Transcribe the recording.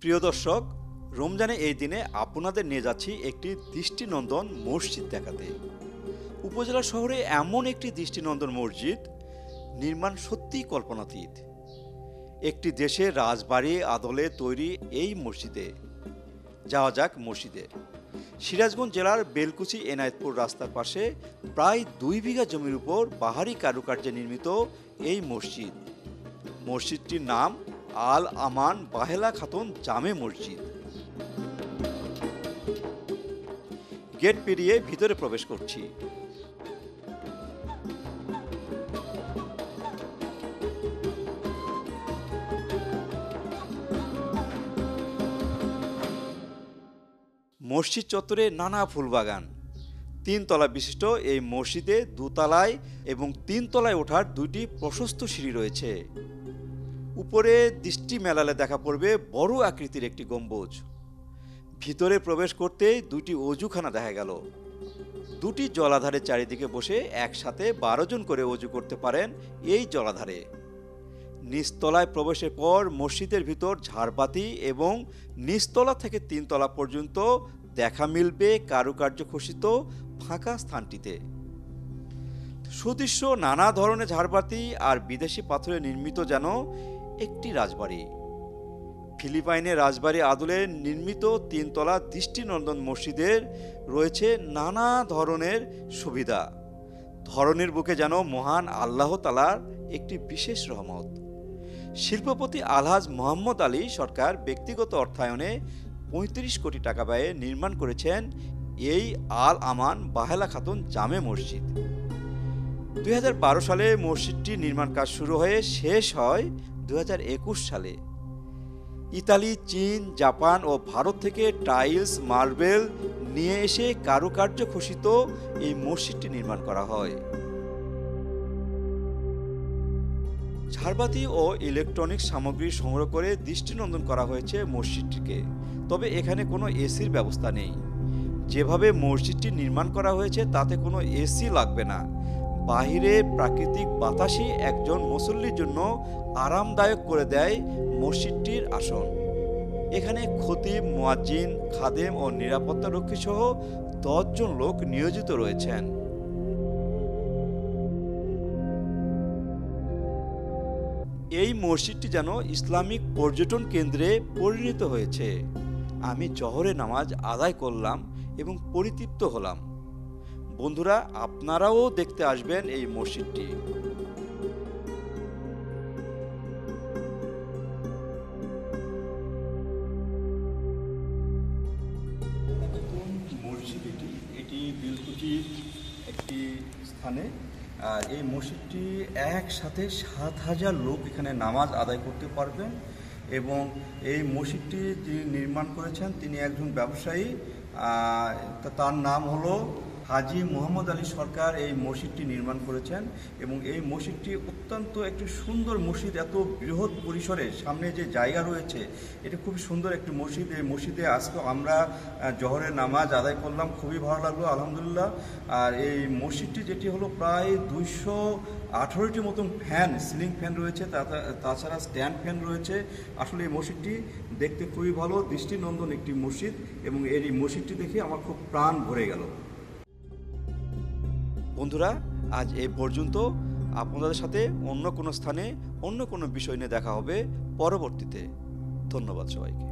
প্রিয় দর্শক, রমজানে এই দিনে আপনাদের নিয়ে যাচ্ছি একটি দৃষ্টিনন্দন মসজিদ দেখাতে। উপজেলা শহরে এমন একটি দৃষ্টিনন্দন মসজিদ নির্মাণ সত্যিই কল্পনাতীত। একটি দেশের রাজবাড়ি আদলে তৈরি এই মসজিদে। যাওয়া যাক মসজিদে। সিরাজগঞ্জ জেলার বেলকুচি এনায়েতপুর রাস্তার পাশে প্রায় 2 বিঘা জমির উপর বাহারি কারুকার্যে নির্মিত এই মসজিদ। মসজিদটির নাম আল আমান বাহেলা খাতুন জামে মসজিদ। গেট পেরিয়ে ভিতরে প্রবেশ করছি। মসজিদ চত্বরে নানা ফুলবাগান। 3 তলা বিশিষ্ট এই মসজিদে 2 তলায় এবং 3 তলায় ওঠার 2টি প্রশস্ত সিঁড়ি রয়েছে। উপরে দৃষ্টি মেলালে দেখা পড়বে বড় আকৃতির একটি গম্বুজ। ভিতরে প্রবেশ করতেই 2টি অজুখানা দেখা গেল। 2টি জলাধারের চারিদিকে বসে একসাথে 12 জন করে অজু করতে পারেন এই জলাধারে। নিচতলায় প্রবেশের পর মসজিদের ভিতর ঝাড়বাতি এবং নিচতলা থেকে 3 তলা পর্যন্ত দেখা মিলবে কারুকার্য খচিত ফাঁকা স্থানটিতে। সুদৃশ্য নানা ধরনের ঝাড়বাতি আর বিদেশি পাথরে নির্মিত যেন একটি রাজবাড়ি। ফিলিপাইনের রাজবাড়ি আদলে নির্মিত 3 তলা দৃষ্টিনন্দন মসজিদের রয়েছে নানা ধরনের সুবিধা। ধরনের বুকে যেন মহান আল্লাহ তাআলার একটি বিশেষ রহমত। শিল্পপতি আলহাজ মোহাম্মদ আলী সরকার ব্যক্তিগত অর্থায়নে 35 কোটি টাকা ব্যয়ে নির্মাণ করেছেন এই আল আমান বাহেলা খাতুন জামে মসজিদ। 2012 সালে মসজিদটি নির্মাণ কাজ শুরু হয়ে শেষ হয় 2021 সালে। ইতালি, চীন, জাপান ও ভারত থেকে টাইলস, মার্বেল নিয়ে এসে কারুকার্য খচিত এই মসজিদটি নির্মাণ করা হয়। ঝাড়বাতি ও ইলেকট্রনিক সামগ্রী সংগ্রহ করে দৃষ্টিনন্দন করা হয়েছে মসজিদটিকে। তবে এখানে কোনো এসির ব্যবস্থা নেই। যেভাবে মসজিদটি নির্মাণ করা হয়েছে তাতে কোনো এসি লাগবে না। বাহিরে প্রাকৃতিক বাতাসই একজন মুসল্লির জন্য আরামদায়ক করে দেয় মসজিদটির আসন। এখানে খতিব, মুয়াজ্জিন, খাদেম ও নিরাপত্তা রক্ষী সহ 10 জন লোক নিয়োজিত রয়েছেন। এই মসজিদটি যেন ইসলামিক পর্যটন কেন্দ্রে পরিণত হয়েছে। আমি জোহরের নামাজ আদায় করলাম এবং পরিতৃপ্ত হলাম। বন্ধুরা, আপনারাও দেখতে আসবেন এই মসজিদটি। মসজিদ এটি বেলকুচির একটি স্থানে। আর এই মসজিদটি একসাথে 7000 লোক এখানে নামাজ আদায় করতে পারবেন। এবং এই মসজিদটি যিনি নির্মাণ করেছেন তিনি একজন ব্যবসায়ী। তার নাম হলো হাজি মোহাম্মদ আলী সরকার এই মসজিদটি নির্মাণ করেছেন। এবং এই মসজিদটি অত্যন্ত একটি সুন্দর মসজিদ। এত বৃহৎ পরিসরে সামনে যে জায়গা রয়েছে, এটা খুবই সুন্দর একটি মসজিদ। এই মসজিদে আজকে আমরা জোহরের নামাজ আদায় করলাম, খুবই ভালো লাগলো, আলহামদুলিল্লাহ। আর এই মসজিদটি যেটি হলো প্রায় 218টি মতন ফ্যান, সিলিং ফ্যান রয়েছে, তাছাড়া স্ট্যান্ড ফ্যান রয়েছে। আসলে এই মসজিদটি দেখতে খুবই ভালো, দৃষ্টিনন্দন একটি মসজিদ। এবং এই মসজিদটি দেখে আমার খুব প্রাণ ভরে গেল। বন্ধুরা, আজ এই পর্যন্ত। আপনাদের সাথে অন্য কোনো স্থানে অন্য কোনো বিষয় নিয়ে দেখা হবে পরবর্তীতে। ধন্যবাদ সবাইকে।